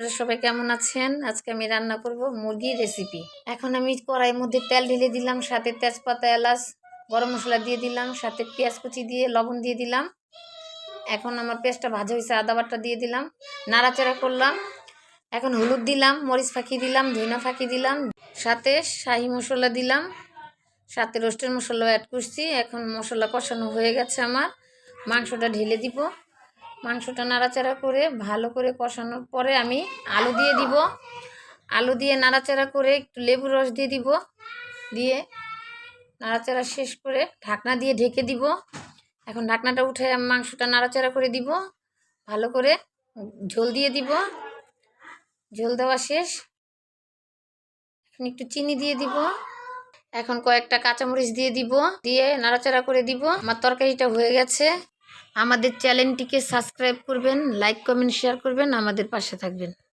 আপনারা সবাই কেমন আছেন? আজকে আমি রান্না করব মুরগির রেসিপি। এখন আমি কড়াইয়ের মধ্যে তেল ঢেলে দিলাম, সাথে তেজপাতা, এলাচ, গরম মশলা দিয়ে দিলাম, সাথে পেঁয়াজ কুচি দিয়ে লবণ দিয়ে দিলাম। এখন আমার পেঁয়াজটা ভাজা হয়েছে, আদা বাটা দিয়ে দিলাম, নাড়াচাড়া করলাম। এখন হলুদ দিলাম, মরিচ ফাঁকি দিলাম, ধনিয়া ফাঁকি দিলাম, সাথে শাহি মশলা দিলাম, সাথে রোস্টের মশলা অ্যাড করছি। এখন মশলা কষানো হয়ে গেছে আমার, মাংসটা ঢেলে দিব। মাংসটা নাড়াচাড়া করে ভালো করে কষানোর পরে আমি আলু দিয়ে দিব। আলু দিয়ে নাড়াচাড়া করে একটু লেবুর রস দিয়ে দিব, দিয়ে নাড়াচাড়া শেষ করে ঢাকনা দিয়ে ঢেকে দিব। এখন ঢাকনাটা উঠে মাংসটা নাড়াচাড়া করে দিব, ভালো করে ঝোল দিয়ে দিব। ঝোল দেওয়া শেষ, এখন একটু চিনি দিয়ে দিব, এখন কয়েকটা কাঁচামরিচ দিয়ে দিব, দিয়ে নাড়াচাড়া করে দিব। আমার তরকারিটা হয়ে গেছে। আমাদের চ্যানেলটিকে সাবস্ক্রাইব করবেন, লাইক কমেন্ট শেয়ার করবেন, আমাদের পাশে থাকবেন।